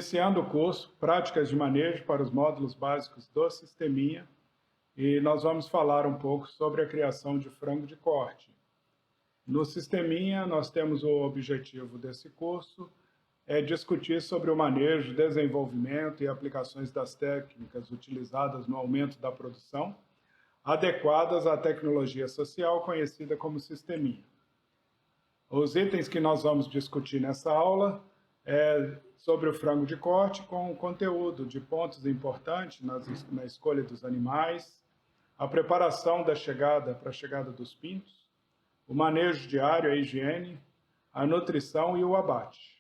Iniciando o curso Práticas de Manejo para os Módulos Básicos do Sisteminha, e nós vamos falar um pouco sobre a criação de frango de corte. No Sisteminha, nós temos o objetivo desse curso é discutir sobre o manejo, desenvolvimento e aplicações das técnicas utilizadas no aumento da produção, adequadas à tecnologia social conhecida como Sisteminha. Os itens que nós vamos discutir nessa aula é sobre o frango de corte, com conteúdo de pontos importantes na escolha dos animais, a preparação da chegada para a chegada dos pintos, o manejo diário, a higiene, a nutrição e o abate.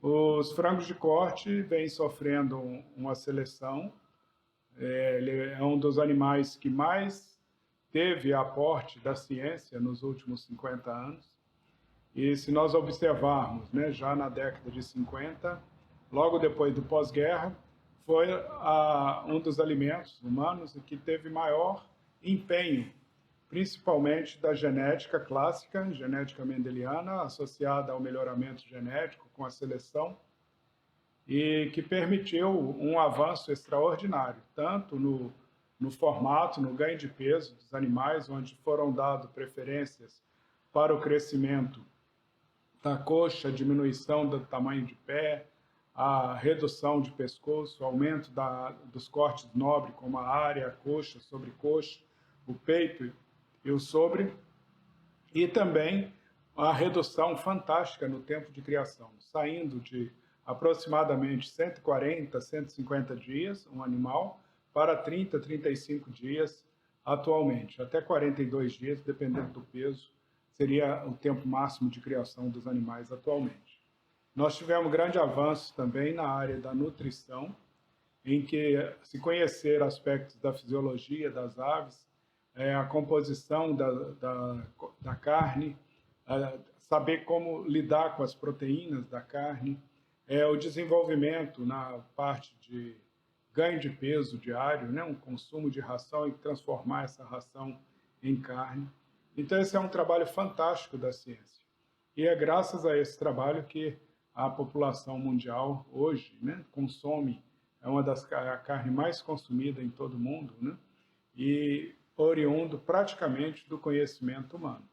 Os frangos de corte vêm sofrendo uma seleção, ele é um dos animais que mais teve aporte da ciência nos últimos 50 anos. E se nós observarmos, já na década de 50, logo depois do pós-guerra, foi um dos alimentos humanos que teve maior empenho, principalmente da genética clássica, genética mendeliana, associada ao melhoramento genético com a seleção, e que permitiu um avanço extraordinário, tanto no formato, no ganho de peso dos animais, onde foram dadas preferências para o crescimento da coxa, a diminuição do tamanho de pé, a redução de pescoço, aumento dos cortes nobres, como a área, a coxa, sobrecoxa, o peito e o sobre, e também a redução fantástica no tempo de criação, saindo de aproximadamente 140, 150 dias, um animal, para 30, 35 dias atualmente, até 42 dias, dependendo do peso, seria o tempo máximo de criação dos animais atualmente. Nós tivemos grande avanço também na área da nutrição, em que se conhecer aspectos da fisiologia das aves, a composição da carne, saber como lidar com as proteínas da carne, o desenvolvimento na parte de ganho de peso diário, um consumo de ração e transformar essa ração em carne. Então, esse é um trabalho fantástico da ciência. E é graças a esse trabalho que a população mundial hoje consome, é uma das a carne mais consumida em todo o mundo, e oriundo praticamente do conhecimento humano.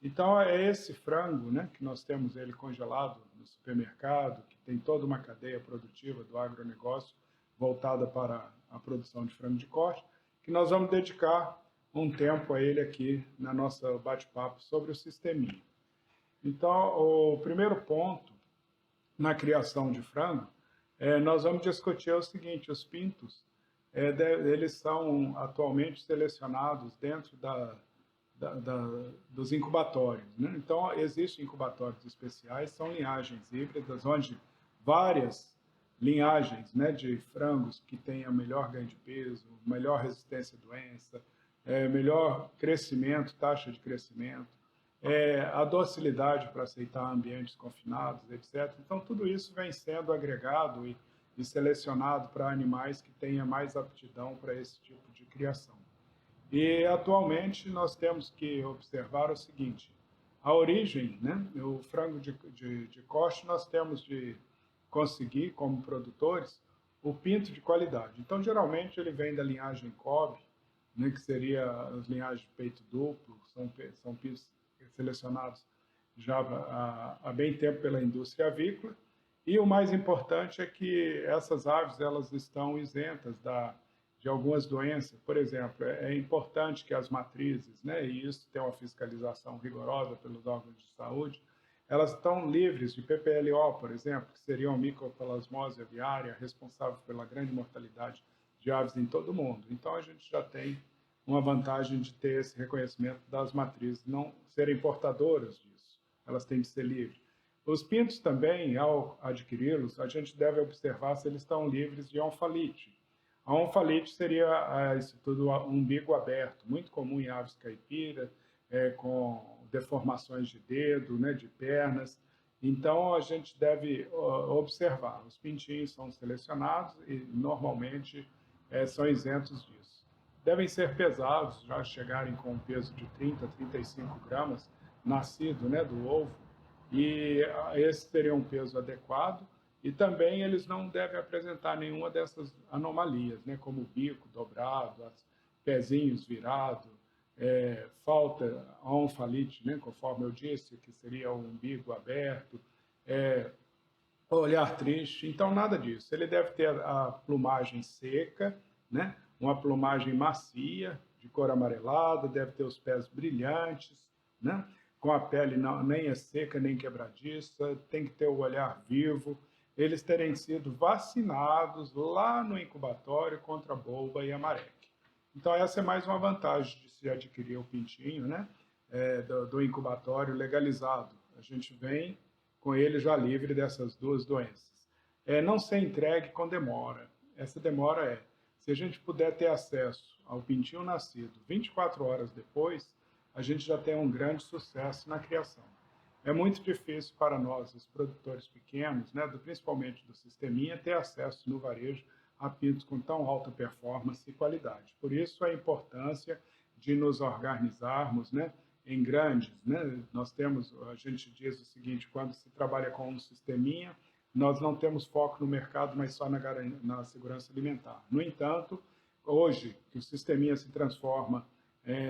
Então, é esse frango, que nós temos ele congelado no supermercado, que tem toda uma cadeia produtiva do agronegócio voltada para a produção de frango de corte, que nós vamos dedicar um tempo a ele aqui na nossa bate-papo sobre o Sisteminha. Então, o primeiro ponto na criação de frango, nós vamos discutir o seguinte: os pintos, eles são atualmente selecionados dentro dos incubatórios. Então, existem incubatórios especiais, são linhagens híbridas, onde várias linhagens de frangos que tenham melhor ganho de peso, melhor resistência à doença, melhor crescimento, taxa de crescimento, a docilidade para aceitar ambientes confinados, etc. Então, tudo isso vem sendo agregado e selecionado para animais que tenham mais aptidão para esse tipo de criação. E, atualmente, nós temos que observar o seguinte: a origem, o frango de corte, nós temos de conseguir, como produtores, o pinto de qualidade. Então, geralmente, ele vem da linhagem Kobe, que seria as linhagens de peito duplo, são pintos selecionados já há bem tempo pela indústria avícola. E o mais importante é que essas aves elas estão isentas de algumas doenças. Por exemplo, é importante que as matrizes, e isso tem uma fiscalização rigorosa pelos órgãos de saúde, elas estão livres de PPLO, por exemplo, que seria uma micoplasmose aviária responsável pela grande mortalidade de aves em todo o mundo. Então, a gente já tem uma vantagem de ter esse reconhecimento das matrizes não serem portadoras disso. Elas têm de ser livres. Os pintos também, ao adquiri-los, a gente deve observar se eles estão livres de onfalite. A onfalite seria isso tudo, um umbigo aberto, muito comum em aves caipira, com deformações de dedo, de pernas. Então, a gente deve observar. Os pintinhos são selecionados e, normalmente, são isentos disso. Devem ser pesados, já chegarem com um peso de 30 a 35 gramas, nascido do ovo, e esse seria um peso adequado, E também eles não devem apresentar nenhuma dessas anomalias, né, como o bico dobrado, pezinhos virados, falta a onfalite, né, conforme eu disse, que seria o umbigo aberto, olhar triste. Então, nada disso. Ele deve ter a plumagem seca, né, uma plumagem macia, de cor amarelada, deve ter os pés brilhantes, né, com a pele não, nem é seca nem quebradiça, tem que ter o olhar vivo, eles terem sido vacinados lá no incubatório contra a bolba e a mareque. Então, essa é mais uma vantagem de se adquirir o pintinho, né, do incubatório legalizado. A gente vem com ele já livre dessas duas doenças. Não ser entregue com demora. Essa demora se a gente puder ter acesso ao pintinho nascido 24 horas depois, a gente já tem um grande sucesso na criação. É muito difícil para nós, os produtores pequenos, né, principalmente do sisteminha, ter acesso no varejo a pintos com tão alta performance e qualidade. Por isso, a importância de nos organizarmos, né, em grandes, né? Nós temos, a gente diz o seguinte, quando se trabalha com um sisteminha, nós não temos foco no mercado, mas só na segurança alimentar. No entanto, hoje, que o sisteminha se transforma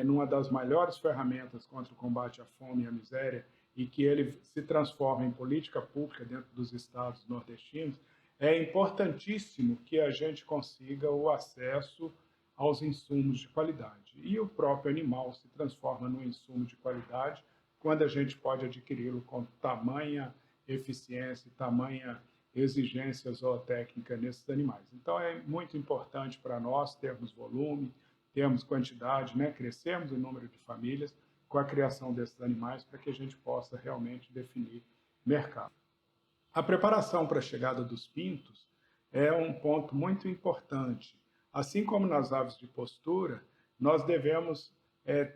numa das maiores ferramentas contra o combate à fome e à miséria, e que ele se transforma em política pública dentro dos estados nordestinos, é importantíssimo que a gente consiga o acesso aos insumos de qualidade. E o próprio animal se transforma num insumo de qualidade quando a gente pode adquiri-lo com tamanha eficiência e tamanha exigência zootécnica nesses animais. Então, é muito importante para nós termos volume, termos quantidade, né? Crescermos o número de famílias com a criação desses animais para que a gente possa realmente definir mercado. A preparação para a chegada dos pintos é um ponto muito importante. Assim como nas aves de postura, nós devemos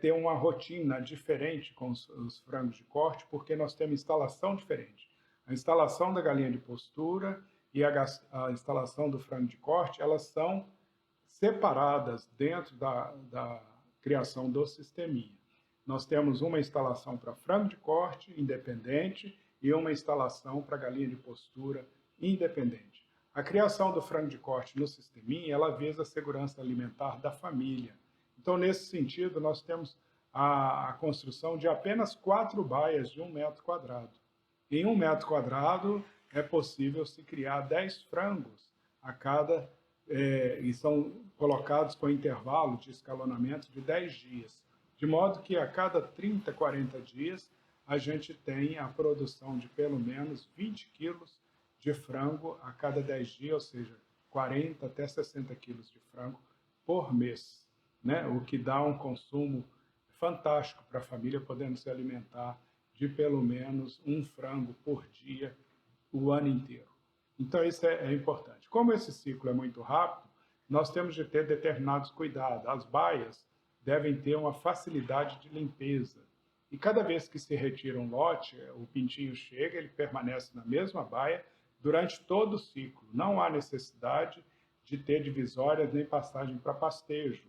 ter uma rotina diferente com os frangos de corte, porque nós temos instalação diferente. A instalação da galinha de postura e a instalação do frango de corte, elas são separadas dentro da criação do sisteminha. Nós temos uma instalação para frango de corte independente e uma instalação para galinha de postura independente. A criação do frango de corte no sisteminha, ela visa a segurança alimentar da família. Então, nesse sentido, nós temos a construção de apenas 4 baias de 1 metro quadrado. Em 1 metro quadrado, é possível se criar 10 frangos a cada, e são colocados com intervalo de escalonamento de 10 dias. De modo que a cada 30, 40 dias, a gente tem a produção de pelo menos 20 quilos de frango a cada 10 dias, ou seja, 40 até 60 quilos de frango por mês, né? O que dá um consumo fantástico para a família, podendo se alimentar de pelo menos um frango por dia o ano inteiro. Então, isso é importante. Como esse ciclo é muito rápido, nós temos de ter determinados cuidados. As baias devem ter uma facilidade de limpeza. E cada vez que se retira um lote, o pintinho chega, ele permanece na mesma baia durante todo o ciclo. Não há necessidade de ter divisórias nem passagem para pastejo.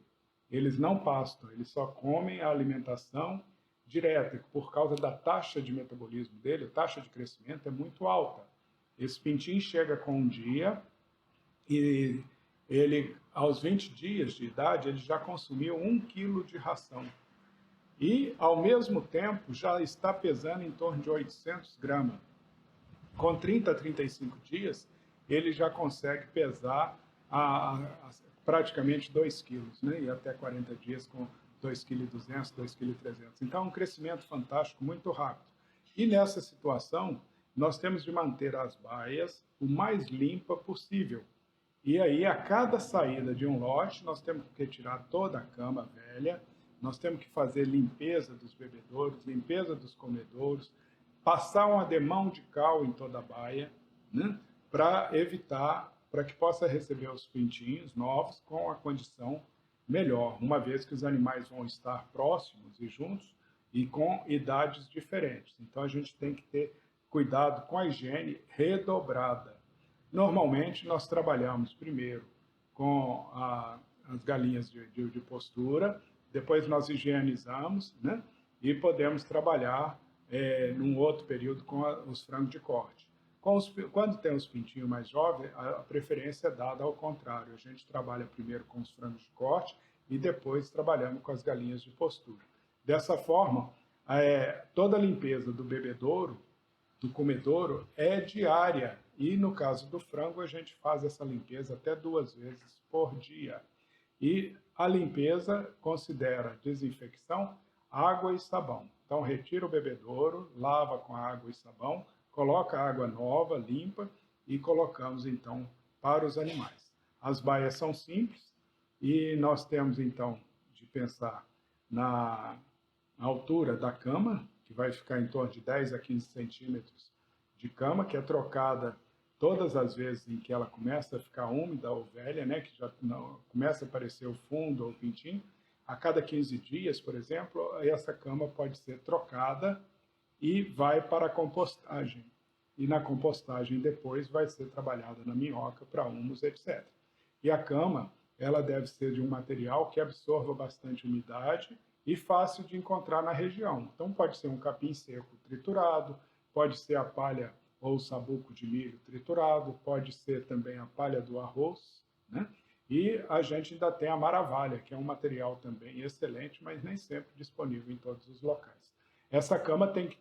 Eles não pastam, eles só comem a alimentação direta, por causa da taxa de metabolismo dele, a taxa de crescimento é muito alta. Esse pintinho chega com um dia e ele, aos 20 dias de idade, ele já consumiu 1 quilo de ração. E, ao mesmo tempo, já está pesando em torno de 800 gramas. Com 30 a 35 dias, ele já consegue pesar praticamente 2 quilos, né? E até 40 dias com 2,2 kg, 2,3 kg. Então, é um crescimento fantástico, muito rápido. E nessa situação, nós temos de manter as baias o mais limpa possível. E aí, a cada saída de um lote, nós temos que retirar toda a cama velha, nós temos que fazer limpeza dos bebedouros, limpeza dos comedouros, passar um ademão de cal em toda a baia, né, para evitar, para que possa receber os pintinhos novos com a condição melhor, uma vez que os animais vão estar próximos e juntos e com idades diferentes. Então, a gente tem que ter cuidado com a higiene redobrada. Normalmente, nós trabalhamos primeiro com as galinhas de postura, depois nós higienizamos, né? E podemos trabalhar num outro período com os frangos de corte. Quando tem os pintinhos mais jovens, a preferência é dada ao contrário. A gente trabalha primeiro com os frangos de corte e depois trabalhamos com as galinhas de postura. Dessa forma, toda a limpeza do bebedouro, do comedouro, é diária. E no caso do frango, a gente faz essa limpeza até 2 vezes por dia. E a limpeza considera desinfecção, água e sabão. Então, retira o bebedouro, lava com água e sabão, coloca água nova, limpa, e colocamos, então, para os animais. As baias são simples, e nós temos, então, de pensar na altura da cama, que vai ficar em torno de 10 a 15 centímetros de cama, que é trocada todas as vezes em que ela começa a ficar úmida ou velha, né, que já não, começa a aparecer o fundo ou o pintinho. A cada 15 dias, por exemplo, essa cama pode ser trocada e vai para a compostagem. E na compostagem depois vai ser trabalhada na minhoca para humus, etc. E a cama, ela deve ser de um material que absorva bastante umidade e fácil de encontrar na região. Então pode ser um capim seco triturado, pode ser a palha ou o sabuco de milho triturado, pode ser também a palha do arroz, né? E a gente ainda tem a maravalha, que é um material também excelente, mas nem sempre disponível em todos os locais. Essa cama tem que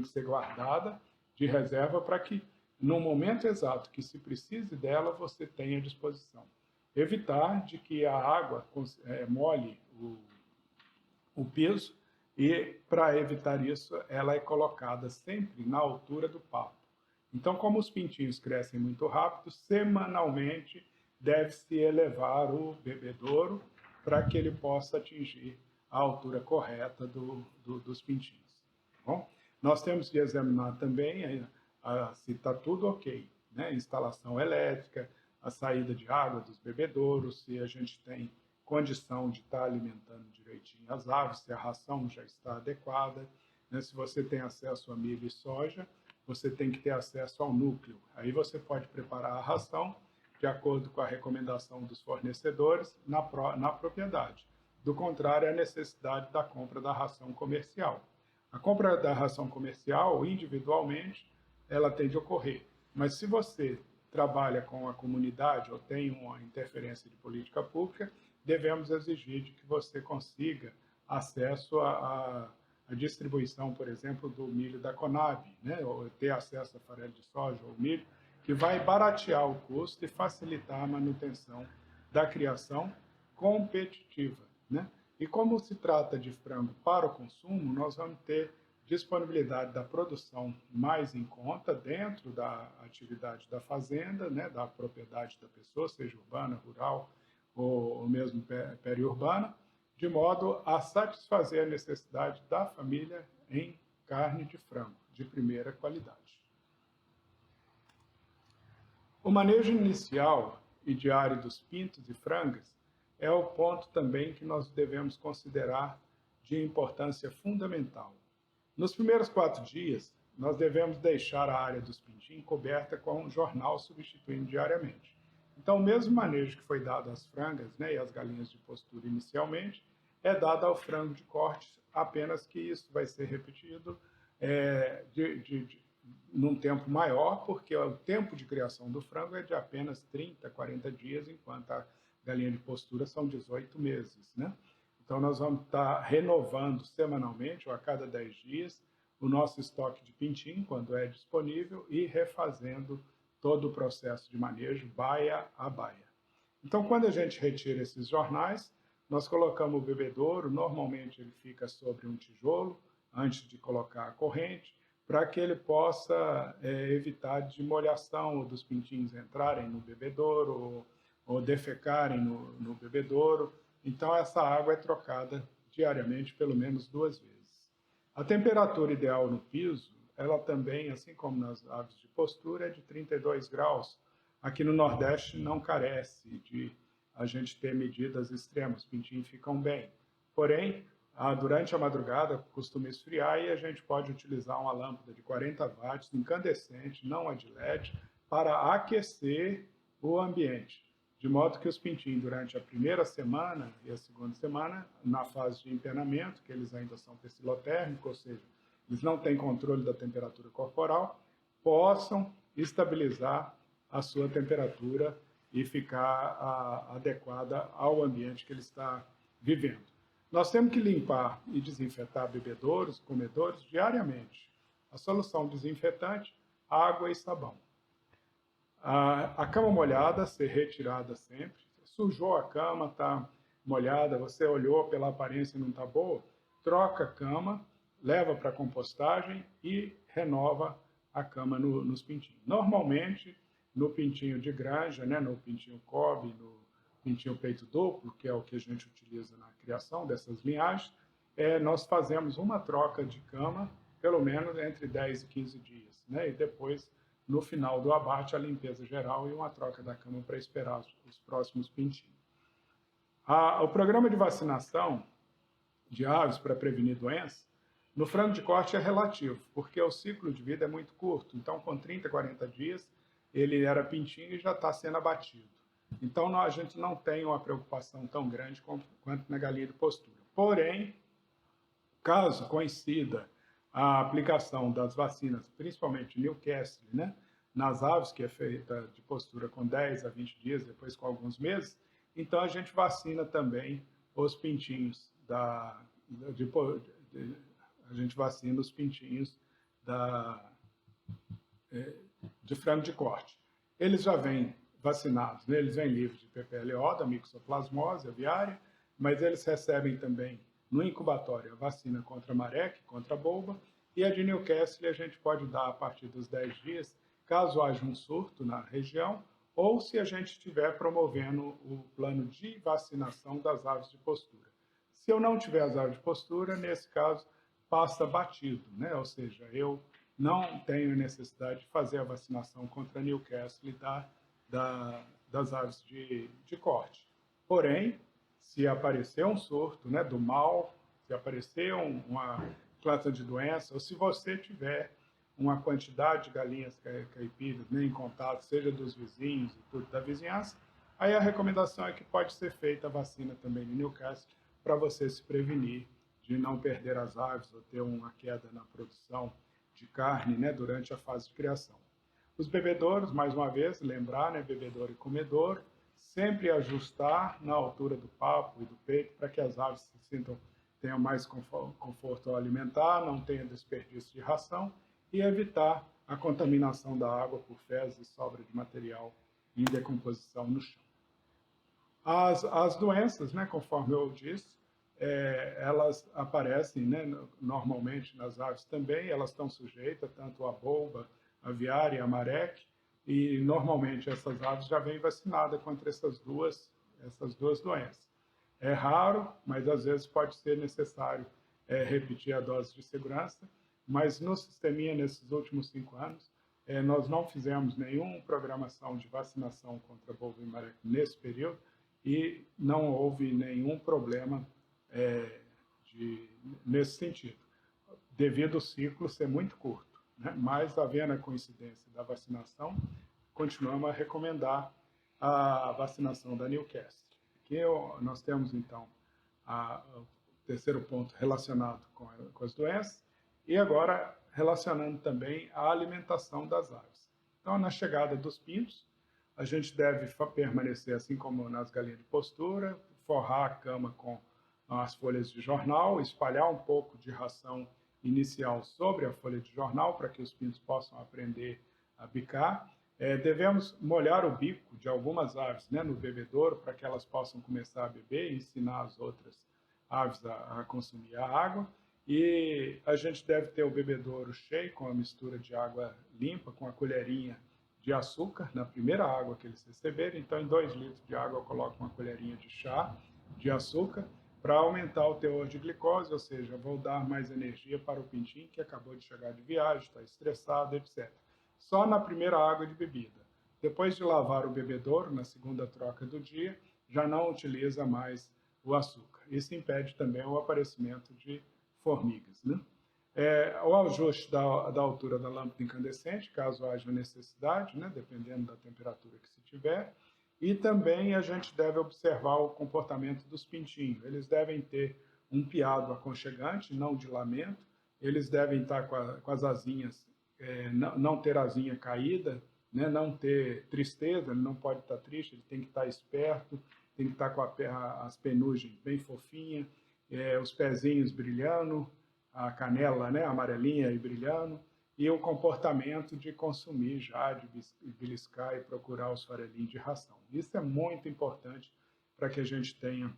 ser guardada de reserva para que, no momento exato que se precise dela, você tenha à disposição. Evitar de que a água molhe o piso, e, para evitar isso, ela é colocada sempre na altura do papo. Então, como os pintinhos crescem muito rápido, semanalmente deve-se elevar o bebedouro para que ele possa atingir a altura correta dos pintinhos. Bom, nós temos que examinar também se está tudo ok, né? Instalação elétrica, a saída de água dos bebedouros, se a gente tem condição de estar alimentando direitinho as aves, se a ração já está adequada, né? Se você tem acesso a milho e soja, você tem que ter acesso ao núcleo. Aí você pode preparar a ração de acordo com a recomendação dos fornecedores na propriedade. Do contrário, é a necessidade da compra da ração comercial. A compra da ração comercial, individualmente, ela tem de ocorrer. Mas se você trabalha com a comunidade ou tem uma interferência de política pública, devemos exigir de que você consiga acesso à distribuição, por exemplo, do milho da Conab, né? Ou ter acesso a farelo de soja ou milho, que vai baratear o custo e facilitar a manutenção da criação competitiva, né? E como se trata de frango para o consumo, nós vamos ter disponibilidade da produção mais em conta dentro da atividade da fazenda, né, da propriedade da pessoa, seja urbana, rural ou mesmo periurbana, de modo a satisfazer a necessidade da família em carne de frango de primeira qualidade. O manejo inicial e diário dos pintos e frangas é o ponto também que nós devemos considerar de importância fundamental. Nos primeiros 4 dias, nós devemos deixar a área dos pintinhos coberta com um jornal substituindo diariamente. Então, o mesmo manejo que foi dado às frangas, né, e às galinhas de postura inicialmente, é dado ao frango de corte, apenas que isso vai ser repetido num tempo maior, porque o tempo de criação do frango é de apenas 30, 40 dias, enquanto a galinha de postura são 18 meses, né? Então, nós vamos estar renovando semanalmente, ou a cada 10 dias, o nosso estoque de pintinho, quando é disponível, e refazendo todo o processo de manejo, baia a baia. Então, quando a gente retira esses jornais, nós colocamos o bebedouro, normalmente ele fica sobre um tijolo, antes de colocar a corrente, para que ele possa evitar de molhação dos pintinhos entrarem no bebedouro ou defecarem no bebedouro. Então, essa água é trocada diariamente, pelo menos 2 vezes. A temperatura ideal no piso, ela também, assim como nas aves de postura, é de 32 graus. Aqui no Nordeste não carece de a gente ter medidas extremas, os pintinhos ficam bem. Porém, durante a madrugada costuma esfriar e a gente pode utilizar uma lâmpada de 40 watts incandescente, não a de LED, para aquecer o ambiente. De modo que os pintinhos, durante a primeira semana e a segunda semana, na fase de empenamento, que eles ainda são tecilotérmicos, ou seja, eles não têm controle da temperatura corporal, possam estabilizar a sua temperatura e ficar adequada ao ambiente que ele está vivendo. Nós temos que limpar e desinfetar bebedouros, comedouros diariamente. A solução desinfetante, água e sabão. A cama molhada ser retirada sempre. Sujou a cama, está molhada, você olhou pela aparência e não está boa, troca a cama, leva para a compostagem e renova a cama nos pintinhos. Normalmente, no pintinho de granja, né, no pintinho Kobe, no pintinho peito duplo, que é o que a gente utiliza na criação dessas linhagens, nós fazemos uma troca de cama, pelo menos entre 10 e 15 dias, né, e depois, no final do abate, a limpeza geral e uma troca da cama para esperar os próximos pintinhos. O programa de vacinação de aves para prevenir doenças, no frango de corte é relativo, porque o ciclo de vida é muito curto. Então, com 30, 40 dias, ele era pintinho e já está sendo abatido. Então, a gente não tem uma preocupação tão grande quanto na galinha de postura. Porém, caso coincida a aplicação das vacinas, principalmente Newcastle, né, nas aves, que é feita de postura com 10 a 20 dias, depois com alguns meses, então a gente vacina também os pintinhos a gente vacina os pintinhos de frango de corte. Eles já vêm vacinados, né? Eles vêm livres de PPLO, da mixoplasmose aviária, mas eles recebem também no incubatório a vacina contra a mareque, contra a bolba, e a de Newcastle a gente pode dar a partir dos 10 dias, caso haja um surto na região, ou se a gente estiver promovendo o plano de vacinação das aves de postura. Se eu não tiver as aves de postura, nesse caso, passa batido, né? Ou seja, eu não tenho necessidade de fazer a vacinação contra a Newcastle das aves de corte. Porém, se aparecer um surto, né, do mal, se aparecer uma planta de doença, ou se você tiver uma quantidade de galinhas caipiras, né, em contato, seja dos vizinhos e tudo da vizinhança, aí a recomendação é que pode ser feita a vacina também de Newcastle para você se prevenir de não perder as aves ou ter uma queda na produção de carne, né, durante a fase de criação. Os bebedouros, mais uma vez, lembrar, né, bebedouro e comedouro, sempre ajustar na altura do papo e do peito para que as aves tenham mais conforto ao alimentar, não tenha desperdício de ração e evitar a contaminação da água por fezes e sobra de material em decomposição no chão. As doenças, né, conforme eu disse, elas aparecem, né, normalmente nas aves também, elas estão sujeitas tanto à bolba aviária e à mareque, e normalmente essas aves já vêm vacinadas contra essas duas doenças. É raro, mas às vezes pode ser necessário repetir a dose de segurança, mas no sisteminha, nesses últimos 5 anos, nós não fizemos nenhuma programação de vacinação contra bolba e mareque nesse período, e não houve nenhum problema nesse sentido, devido ao ciclo ser muito curto, né? Mas, havendo a coincidência da vacinação, continuamos a recomendar a vacinação da Newcastle. Aqui nós temos, então, o terceiro ponto relacionado com as doenças, e agora relacionando também a alimentação das aves. Então, na chegada dos pintos, a gente deve permanecer, assim como nas galinhas de postura, forrar a cama com as folhas de jornal, espalhar um pouco de ração inicial sobre a folha de jornal para que os pintos possam aprender a bicar. Devemos molhar o bico de algumas aves, né, no bebedouro para que elas possam começar a beber e ensinar as outras aves a consumir a água. E a gente deve ter o bebedouro cheio com a mistura de água limpa, com a colherinha de açúcar na primeira água que eles receberem. Então, em 2 litros de água, eu coloco uma colherinha de chá de açúcar para aumentar o teor de glicose, ou seja, vou dar mais energia para o pintinho que acabou de chegar de viagem, está estressado, etc. Só na primeira água de bebida. Depois de lavar o bebedouro, na segunda troca do dia, já não utiliza mais o açúcar. Isso impede também o aparecimento de formigas, né? O ajuste da altura da lâmpada incandescente, caso haja necessidade, né, dependendo da temperatura que se tiver. E também a gente deve observar o comportamento dos pintinhos. Eles devem ter um piado aconchegante, não de lamento. Eles devem estar com as asinhas não ter asinha caída, né? Não ter tristeza, ele não pode estar triste, ele tem que estar esperto, tem que estar com as penugens bem fofinhas, os pezinhos brilhando, a canela, né, amarelinha e brilhando, e o comportamento de consumir já, de beliscar e procurar os farelinhos de ração. Isso é muito importante para que a gente tenha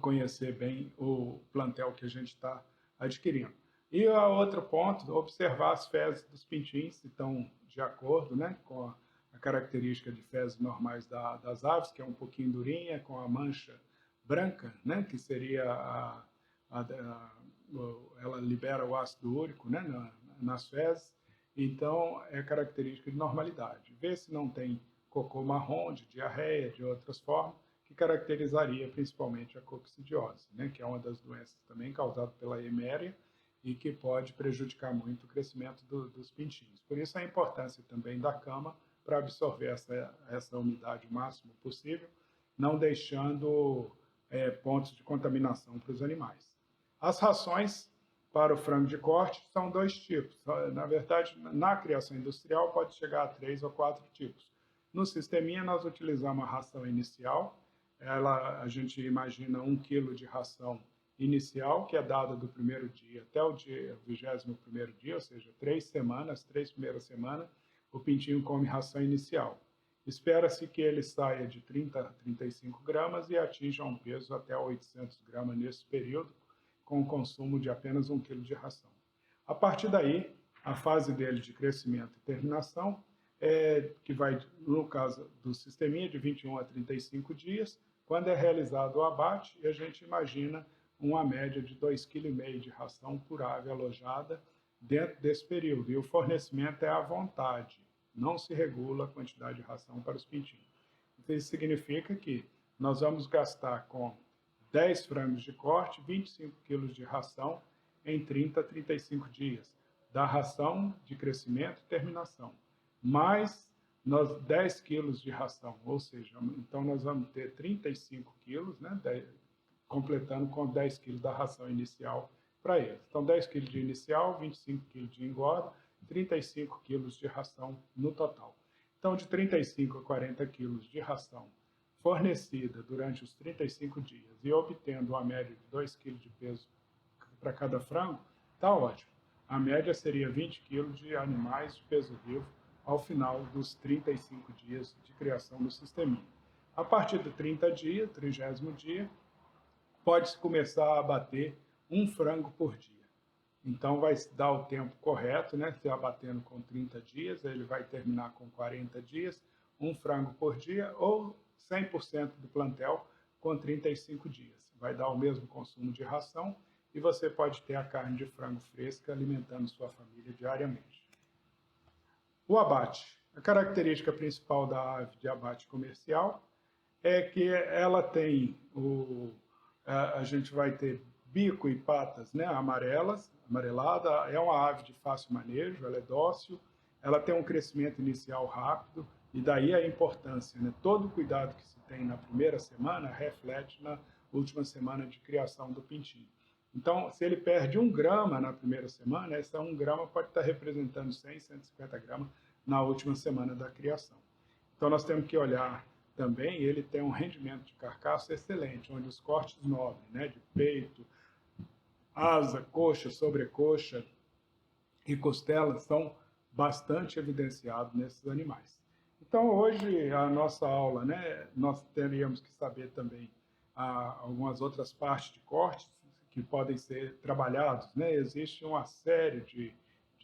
conhecer bem o plantel que a gente está adquirindo. E a outro ponto, observar as fezes dos pintinhos, se estão de acordo, né, com a característica de fezes normais das aves, que é um pouquinho durinha, com a mancha branca, né, que seria ela libera o ácido úrico, né, nas fezes, então é característica de normalidade. Vê se não tem cocô marrom, de diarreia, de outras formas, que caracterizaria principalmente a coccidiose, né, que é uma das doenças também causada pela eméria e que pode prejudicar muito o crescimento dos pintinhos. Por isso a importância também da cama para absorver essa umidade o máximo possível, não deixando pontos de contaminação para os animais. As rações para o frango de corte são 2 tipos. Na verdade, na criação industrial pode chegar a 3 ou 4 tipos. No sisteminha, nós utilizamos a ração inicial. A gente imagina 1 quilo de ração inicial, que é dada do primeiro dia até o 21º dia, ou seja, 3 semanas, 3 primeiras semanas, o pintinho come ração inicial. Espera-se que ele saia de 30 a 35 gramas e atinja um peso até 800 gramas nesse período, com o consumo de apenas 1 quilo de ração. A partir daí, a fase dele de crescimento e terminação, que vai, no caso do sisteminha, de 21 a 35 dias, quando é realizado o abate, e a gente imagina uma média de 2,5 kg de ração por ave alojada dentro desse período. E o fornecimento é à vontade, não se regula a quantidade de ração para os pintinhos. Então, isso significa que nós vamos gastar com 10 frangos de corte, 25 quilos de ração em 30 a 35 dias, da ração de crescimento e terminação, mais 10 quilos de ração, ou seja, então nós vamos ter 35 quilos, né, completando com 10 quilos da ração inicial para eles. Então, 10 quilos de inicial, 25 quilos de engorda, 35 quilos de ração no total. Então, de 35 a 40 quilos de ração fornecida durante os 35 dias e obtendo uma média de 2 kg de peso para cada frango, está ótimo. A média seria 20 kg de animais de peso vivo ao final dos 35 dias de criação do sisteminha. A partir do 30º dia, pode-se começar a abater 1 frango por dia. Então, vai dar o tempo correto, né? Se abatendo com 30 dias, ele vai terminar com 40 dias, 1 frango por dia, ou 100% do plantel com 35 dias. Vai dar o mesmo consumo de ração e você pode ter a carne de frango fresca alimentando sua família diariamente. O abate. A característica principal da ave de abate comercial é que ela tem a gente vai ter bico e patas, né, amarelada, é uma ave de fácil manejo, ela é dócil, ela tem um crescimento inicial rápido, e daí a importância, né? Todo o cuidado que se tem na primeira semana reflete na última semana de criação do pintinho. Então, se ele perde 1 grama na primeira semana, essa 1 grama pode estar representando 100, 150 gramas na última semana da criação. Então, nós temos que olhar também, ele tem um rendimento de carcaça excelente, onde os cortes nobres, né, de peito, asa, coxa, sobrecoxa e costela são bastante evidenciados nesses animais. Então, hoje, a nossa aula, né, nós teríamos que saber também algumas outras partes de cortes que podem ser trabalhados, né? Existe uma série de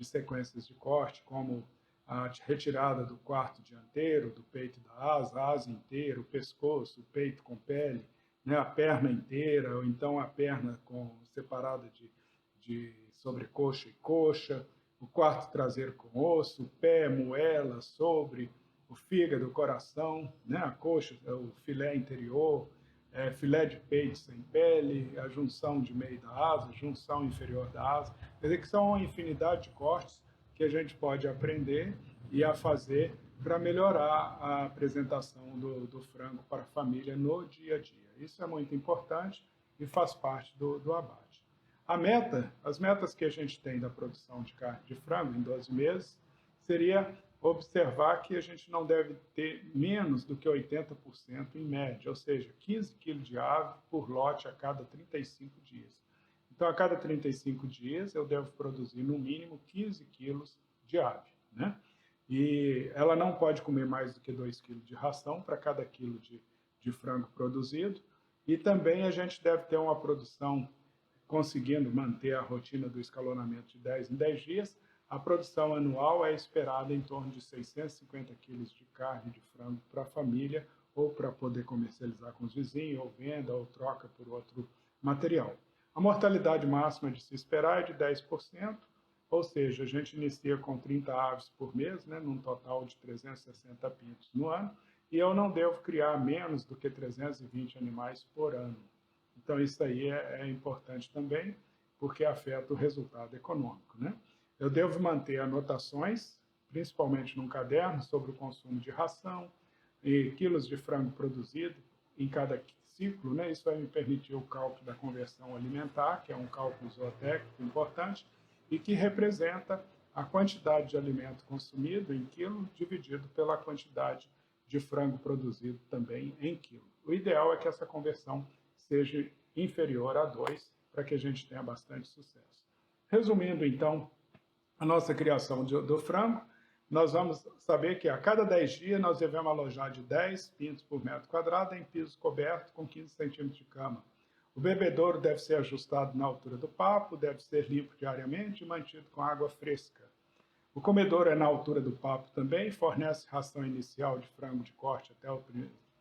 sequências de corte, como a retirada do quarto dianteiro, do peito e da asa, a asa inteira, o pescoço, o peito com pele, né, a perna inteira, ou então a perna separada de sobrecoxa e coxa, o quarto traseiro com osso, o pé, moela, sobre, o fígado, o coração, né, a coxa, o filé interior, filé de peito sem pele, a junção de meio da asa, a junção inferior da asa. Quer dizer que são uma infinidade de cortes que a gente pode aprender e a fazer para melhorar a apresentação do frango para a família no dia a dia. Isso é muito importante e faz parte do abate. As metas que a gente tem da produção de carne de frango em 12 meses seria observar que a gente não deve ter menos do que 80% em média, ou seja, 15 quilos de ave por lote a cada 35 dias. Então, a cada 35 dias, eu devo produzir no mínimo 15 quilos de ave, né? E ela não pode comer mais do que 2 quilos de ração para cada quilo de frango produzido. E também a gente deve ter uma produção, conseguindo manter a rotina do escalonamento de 10 em 10 dias, a produção anual é esperada em torno de 650 quilos de carne de frango para a família, ou para poder comercializar com os vizinhos, ou venda, ou troca por outro material. A mortalidade máxima de se esperar é de 10%, ou seja, a gente inicia com 30 aves por mês, né, num total de 360 pintos no ano, e eu não devo criar menos do que 320 animais por ano. Então, isso aí é importante também, porque afeta o resultado econômico, né? Eu devo manter anotações, principalmente num caderno, sobre o consumo de ração e quilos de frango produzido em cada ciclo, né? Isso vai me permitir o cálculo da conversão alimentar, que é um cálculo zootécnico importante e que representa a quantidade de alimento consumido em quilo dividido pela quantidade de frango produzido também em quilo. O ideal é que essa conversão seja inferior a 2 para que a gente tenha bastante sucesso. Resumindo, então, a nossa criação do frango, nós vamos saber que a cada 10 dias nós devemos alojar de 10 pintos por metro quadrado em piso coberto com 15 centímetros de cama. O bebedouro deve ser ajustado na altura do papo, deve ser limpo diariamente e mantido com água fresca. O comedouro é na altura do papo também, fornece ração inicial de frango de corte até os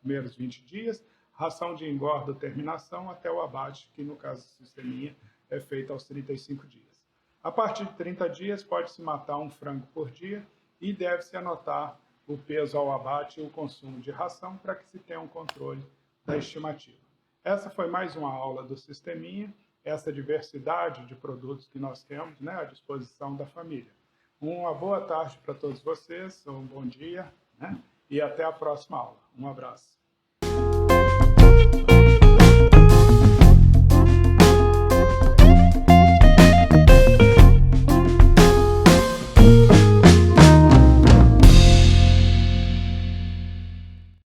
primeiros 20 dias, ração de engorda ou terminação até o abate, que no caso do sisteminha é feito aos 35 dias. A partir de 30 dias, pode-se matar um frango por dia e deve-se anotar o peso ao abate e o consumo de ração para que se tenha um controle da estimativa. Essa foi mais uma aula do Sisteminha, essa diversidade de produtos que nós temos, né, à disposição da família. Uma boa tarde para todos vocês, um bom dia, né, e até a próxima aula. Um abraço.